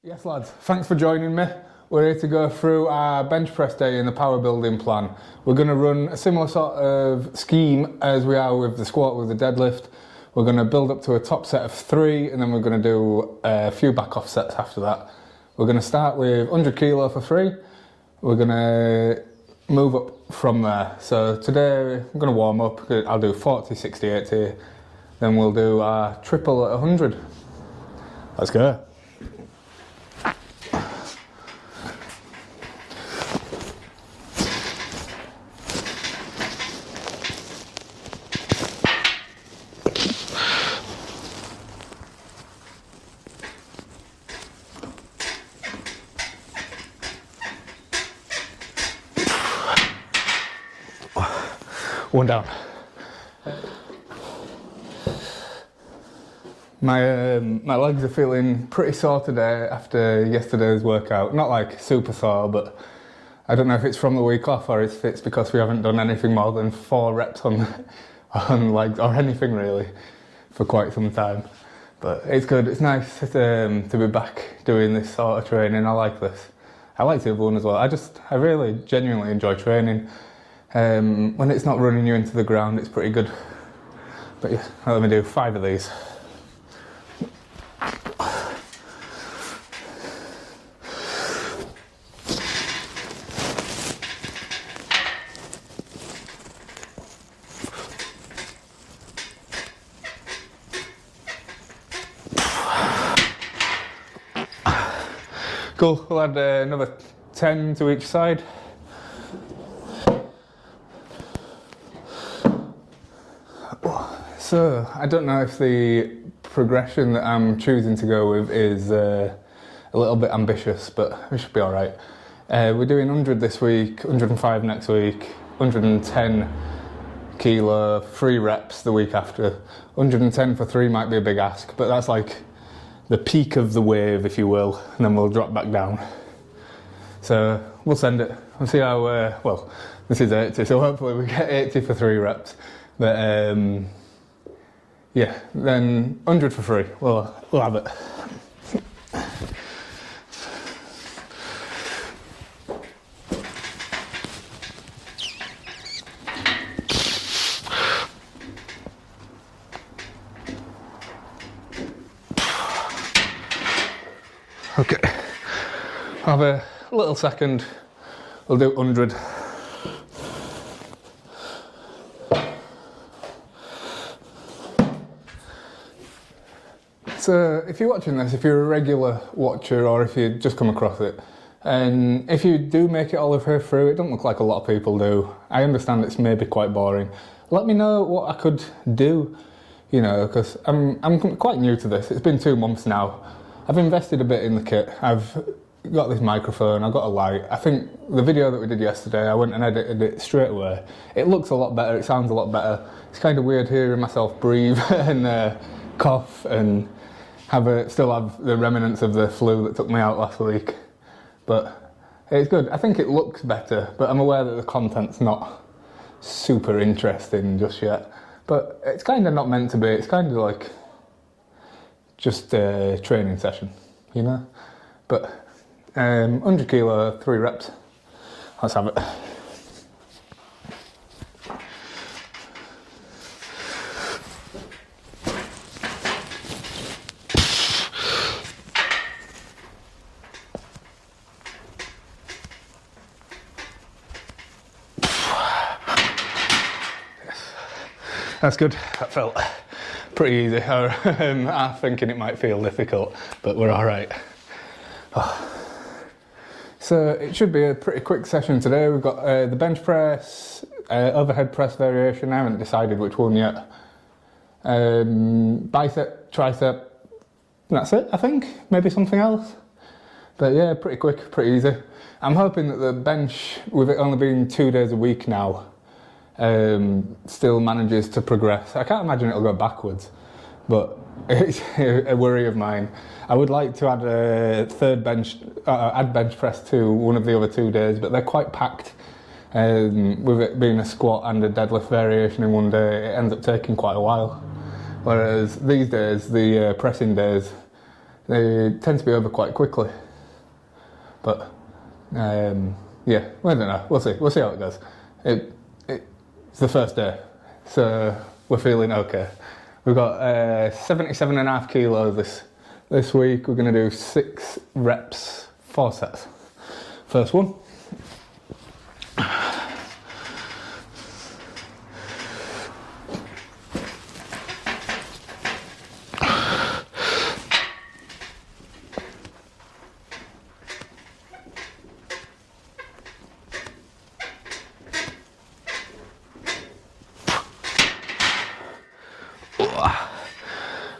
Yes lads, thanks for joining me. We're here to go through our bench press day in the Powerbuilding plan. We're going to run a similar sort of scheme as we are with the squat with the deadlift. We're going to build up to a top set of 3 and then we're going to do a few back off sets after that. We're going to start with 100 kilo for 3. We're going to move up from there. So today I'm going to warm up. I'll do 40, 60, 80. Then we'll do our triple at 100. Let's go. One down. My legs are feeling pretty sore today after yesterday's workout. Not like super sore, but I don't know if it's from the week off or if it's because we haven't done anything more than 4 reps on legs or anything really for quite some time. But it's good. It's nice to be back doing this sort of training. I like this. I like the other one as well. I really genuinely enjoy training. When it's not running you into the ground, it's pretty good. But yeah, let me do 5 of these. Cool, we'll add another 10 to each side. So, I don't know if the progression that I'm choosing to go with is a little bit ambitious, but we should be alright. We're doing 100 this week, 105 next week, 110 kilo, 3 reps the week after. 110 for 3 might be a big ask, but that's like the peak of the wave, if you will, and then we'll drop back down. So, we'll send it. We'll see how, well, this is 80, so hopefully we get 80 for 3 reps. But, yeah, then 100 for 3, we'll have it. Okay, I'll have a little second, we'll do 100. So if you're watching this, if you're a regular watcher or if you just come across it, and if you do make it all the way through, it doesn't look like a lot of people do. I understand it's maybe quite boring. Let me know what I could do, you know, because I'm quite new to this. It's been 2 months now. I've invested a bit in the kit. I've got this microphone, I've got a light. I think the video that we did yesterday, I went and edited it straight away. It looks a lot better, it sounds a lot better. It's kind of weird hearing myself breathe and cough and still have the remnants of the flu that took me out last week. But it's good. I think it looks better, but I'm aware that the content's not super interesting just yet. But it's kind of not meant to be. It's kind of like just a training session, you know? But 100 kilo, 3 reps. Let's have it. That's good, that felt pretty easy. I'm thinking it might feel difficult, but we're alright. Oh. So it should be a pretty quick session today. We've got the bench press, overhead press variation, I haven't decided which one yet. Bicep, tricep, that's it I think, maybe something else. But yeah, pretty quick, pretty easy. I'm hoping that the bench, with it only being 2 days a week now, still manages to progress. I can't imagine it'll go backwards, but it's a worry of mine. I would like to add a third bench, add bench press to one of the other 2 days, but they're quite packed. With it being a squat and a deadlift variation in one day, it ends up taking quite a while. Whereas these days, the pressing days, they tend to be over quite quickly. But yeah, I don't know. We'll see. We'll see how it goes. It's the first day, so we're feeling okay. We've got 77.5 kilos this week. We're going to do 6 reps, 4 sets. First one.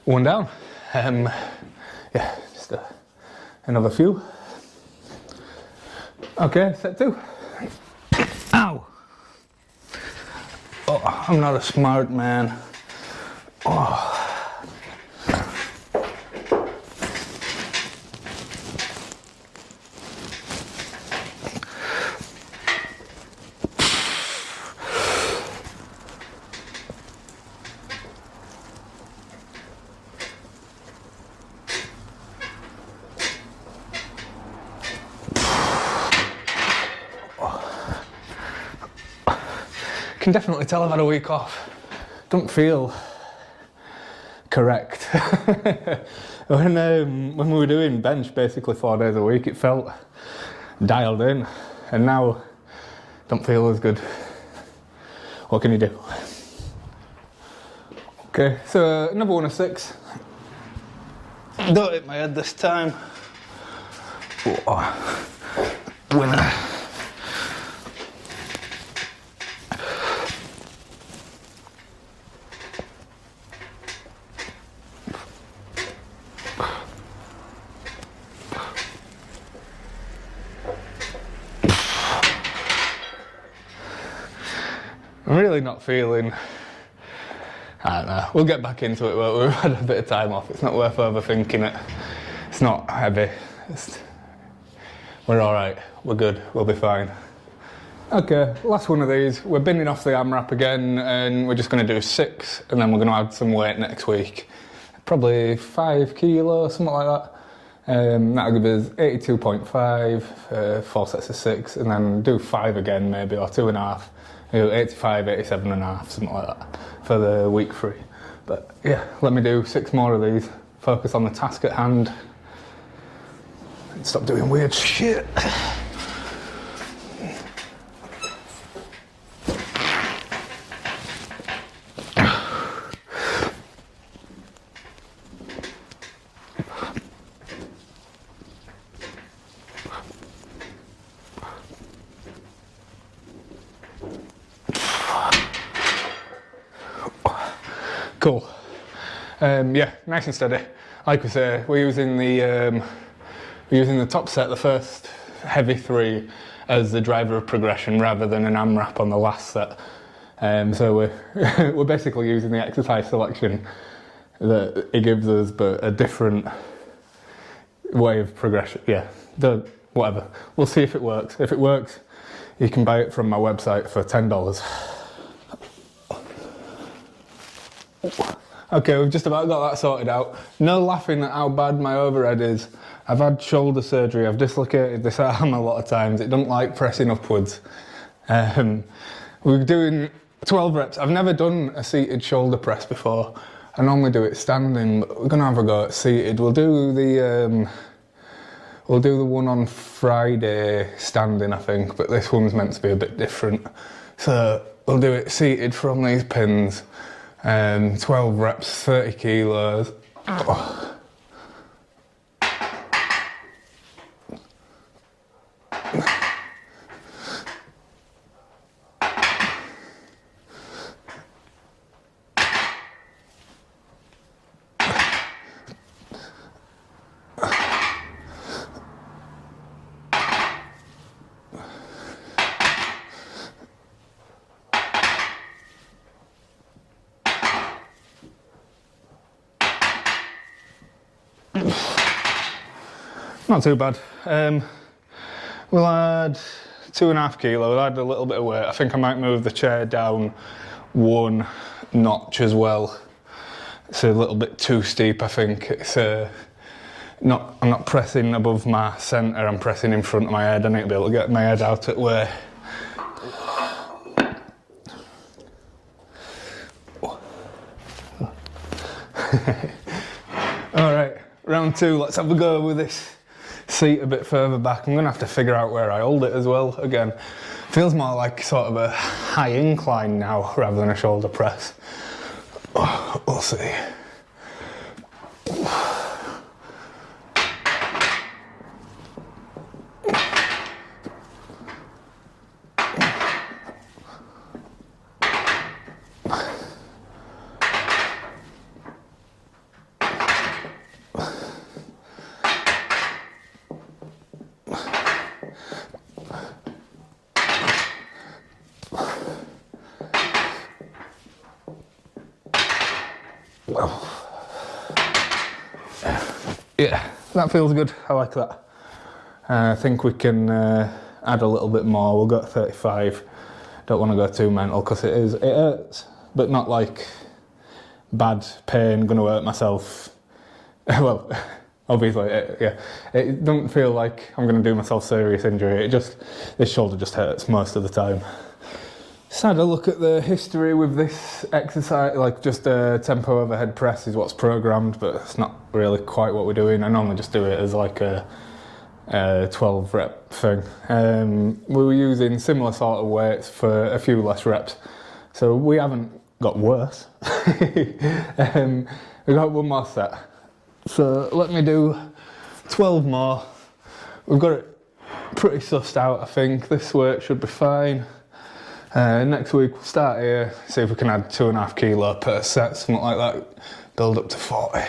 One down. Yeah, just another few. Okay, set 2. Ow! Oh, I'm not a smart man. Oh. Can definitely tell I've had a week off. Don't feel correct. When we were doing bench basically 4 days a week, it felt dialed in, and now don't feel as good. What can you do? Okay, so another one of 6. Don't hit my head this time. Winner. I'm really not feeling, I don't know, we'll get back into it, we've had a bit of time off, it's not worth overthinking it, it's not heavy, we're alright, we're good, we'll be fine. Okay, last one of these, we're binning off the AMRAP again, and we're just going to do 6, and then we're going to add some weight next week, probably 5 kilos, something like that. That'll give us 82.5, 4 sets of 6, and then do 5 again maybe, or 2.5. 85, 87 and a half, something like that, for the week 3. But yeah, let me do 6 more of these, focus on the task at hand, and stop doing weird shit. Cool. Yeah, nice and steady. Like we say, we're using the top set, the first heavy 3, as the driver of progression rather than an AMRAP on the last set. So we're basically using the exercise selection that it gives us, but a different way of progression. Yeah, whatever. We'll see if it works. If it works, you can buy it from my website for $10. Okay, we've just about got that sorted out. No laughing at how bad my overhead is. I've had shoulder surgery, I've dislocated this arm a lot of times. It don't like pressing upwards. We're doing 12 reps. I've never done a seated shoulder press before. I normally do it standing, but we're gonna have a go at seated. We'll do the one on Friday standing, I think, but this one's meant to be a bit different. So we'll do it seated from these pins. 12 reps, 30 kilos. Oh. Not too bad. We'll add 2.5 kilo, we'll add a little bit of weight. I think I might move the chair down 1 notch as well. It's a little bit too steep, I think. It's I'm not pressing above my centre, I'm pressing in front of my head. I need to be able to get my head out at way. Alright, round 2, let's have a go with this seat a bit further back. I'm going to have to figure out where I hold it as well. Again, feels more like sort of a high incline now rather than a shoulder press. We'll see. Yeah, that feels good. I like that. I think we can add a little bit more. We'll go to 35. Don't want to go too mental because it hurts, but not like bad pain, going to hurt myself. Well, obviously, it doesn't feel like I'm going to do myself serious injury. This shoulder just hurts most of the time. Just had a look at the history with this exercise, like just a tempo overhead press is what's programmed, but it's not really quite what we're doing. I normally just do it as like a 12 rep thing. We were using similar sort of weights for a few less reps, so we haven't got worse. We got one more set, so let me do 12 more. We've got it pretty sussed out, I think. This weight should be fine. Next week we'll start here, see if we can add 2.5 kilo per set, something like that, build up to 40.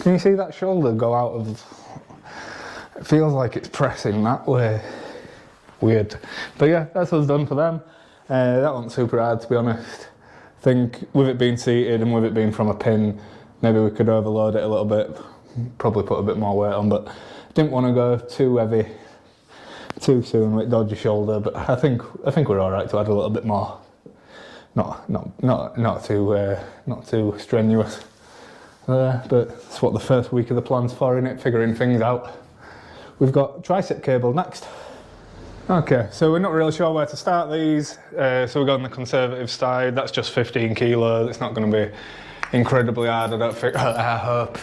Can you see that shoulder go out of... It feels like it's pressing that way. Weird. But yeah, that's us done for them. That wasn't super hard, to be honest. I think with it being seated and with it being from a pin, maybe we could overload it a little bit. Probably put a bit more weight on, but didn't want to go too heavy too soon with dodgy shoulder. But I think we're all right to add a little bit more. Not too strenuous. But that's what the first week of the plan's for, innit? Figuring things out. We've got tricep cable next. Okay, so we're not really sure where to start these. So we're going the conservative side. That's just 15 kilo. It's not going to be incredibly hard, I don't think. I hope.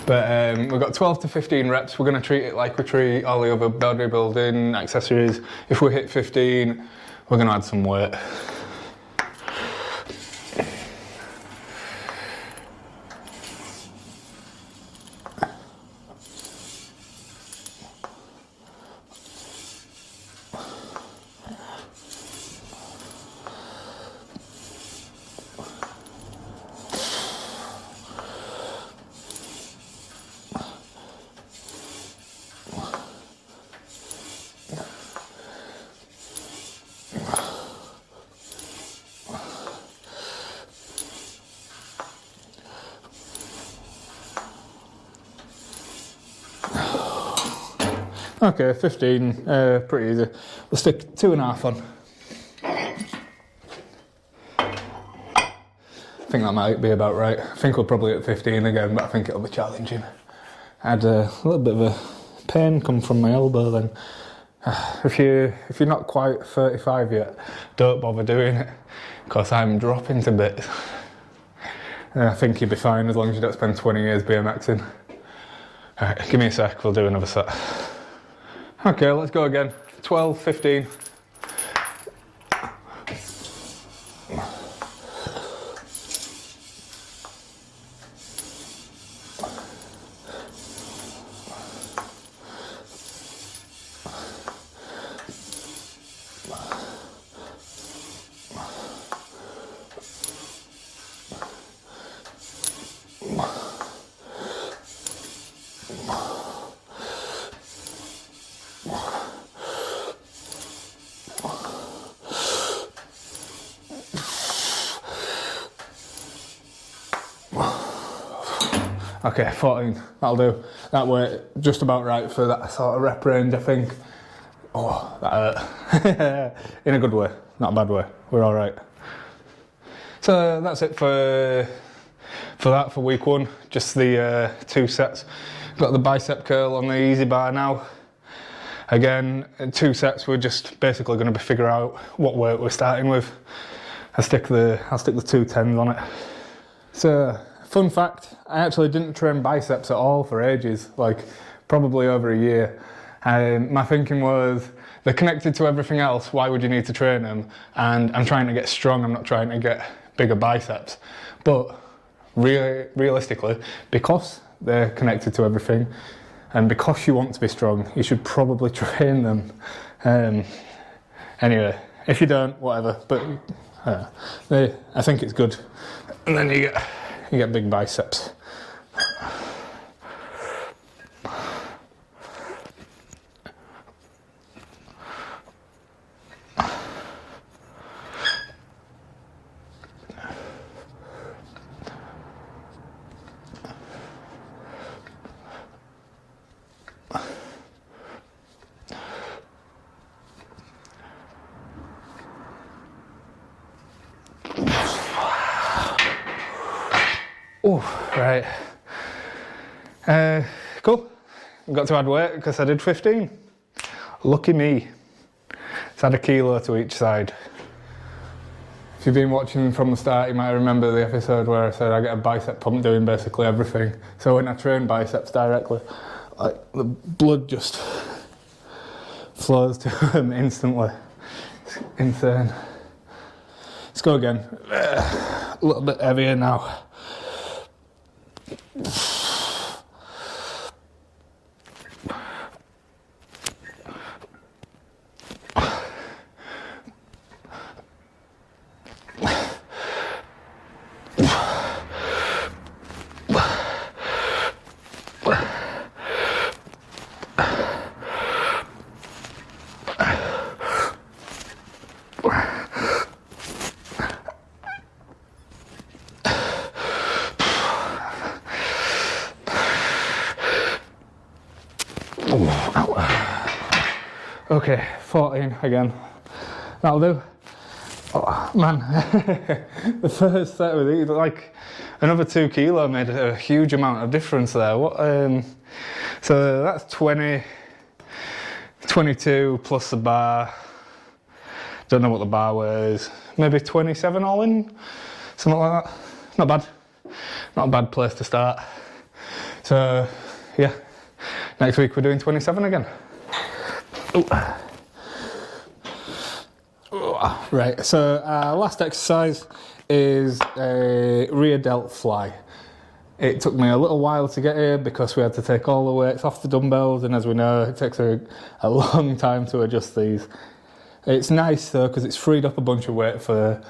But we've got 12 to 15 reps. We're going to treat it like we treat all the other bodybuilding accessories. If we hit 15, we're going to add some weight. Okay, 15, pretty easy. We'll stick 2.5 on. I think that might be about right. I think we'll probably hit 15 again, but I think it'll be challenging. I had a little bit of a pain come from my elbow then. If you're not quite 35 yet, don't bother doing it, because I'm dropping to bits. I think you'll be fine as long as you don't spend 20 years BMXing. Alright, give me a sec, we'll do another set. Okay, let's go again. 12, 15. Okay, 14, that'll do. That weight just about right for that sort of rep range, I think. Oh, that hurt. In a good way, not a bad way. We're all right. So that's it for week 1. Just the 2 sets. Got the bicep curl on the easy bar now. Again, 2 sets. We're just basically going to figure out what weight we're starting with. I'll stick the 210s on it. So, fun fact, I actually didn't train biceps at all for ages, like probably over a year. My thinking was, they're connected to everything else, why would you need to train them? And I'm trying to get strong, I'm not trying to get bigger biceps. But realistically, because they're connected to everything, and because you want to be strong, you should probably train them. Anyway, if you don't, whatever, but I think it's good. And then you get big biceps. Oh, right. Cool. Got to add weight because I did 15. Lucky me. It's had a kilo to each side. If you've been watching from the start, you might remember the episode where I said I get a bicep pump doing basically everything. So when I train biceps directly, like the blood just flows to them instantly. It's insane. Let's go again. A little bit heavier now. Okay, 14 again. That'll do. Oh, man, the first set with these, like another 2 kilo made a huge amount of difference there. What? So that's 20, 22 plus the bar. Don't know what the bar weighs. Maybe 27 all in, something like that. Not bad. Not a bad place to start. So yeah, next week we're doing 27 again. Ooh. Right, so our last exercise is a rear delt fly. It took me a little while to get here because we had to take all the weights off the dumbbells, and as we know, it takes a long time to adjust these. It's nice though because it's freed up a bunch of weight for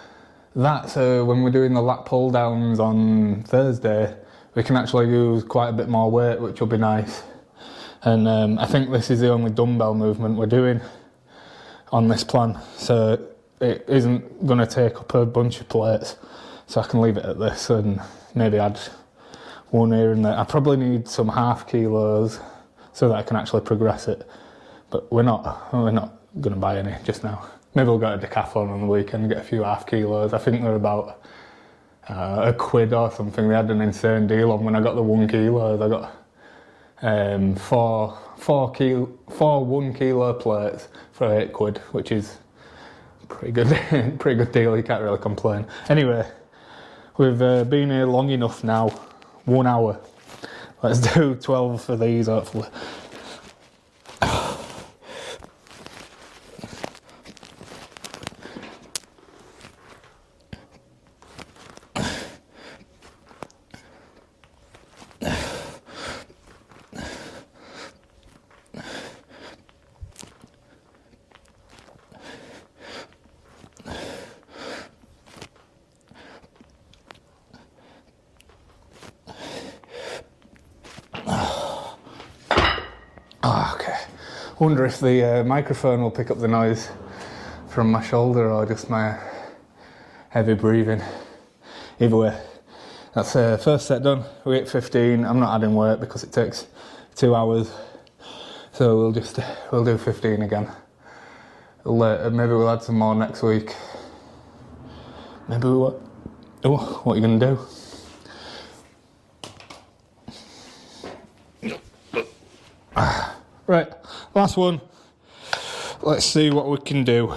that, so when we're doing the lat pull downs on Thursday, we can actually use quite a bit more weight, which will be nice. And I think this is the only dumbbell movement we're doing on this plan, so it isn't going to take up a bunch of plates, so I can leave it at this and maybe add one here and there. I probably need some half kilos so that I can actually progress it, but we're not going to buy any just now. Maybe we'll go to Decathlon on the weekend and get a few half kilos. I think they're about £1 or something. They had an insane deal on when I got the 1 kilo. I got four 1 kilo plates for £8, which is pretty good deal. You can't really complain. Anyway, we've been here long enough now, 1 hour. Let's do 12 for these hopefully. Oh, okay. Wonder if the microphone will pick up the noise from my shoulder or just my heavy breathing. Either way, that's first set done. We're at 15. I'm not adding weight because it takes 2 hours, so we'll do 15 again. Maybe we'll add some more next week. Maybe we will. Oh, what are you gonna do? Right, last one. Let's see what we can do.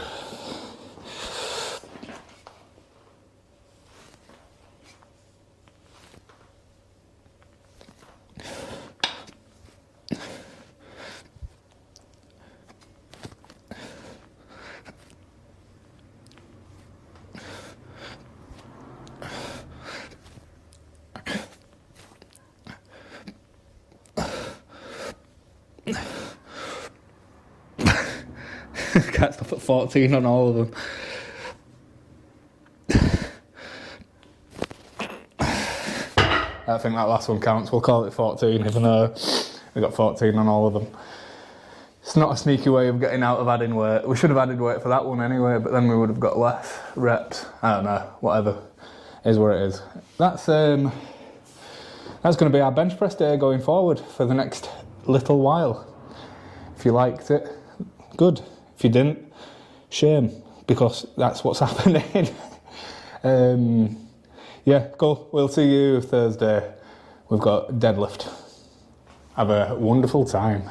Can't stop at 14 on all of them. I think that last one counts. We'll call it 14, even though we got 14 on all of them. It's not a sneaky way of getting out of adding weight. We should have added weight for that one anyway, but then we would have got less reps. I don't know, whatever. Is what it is. That's going to be our bench press day going forward for the next little while. If you liked it, good. If you didn't, shame, because that's what's happening. Yeah, cool. We'll see you Thursday. We've got deadlift. Have a wonderful time.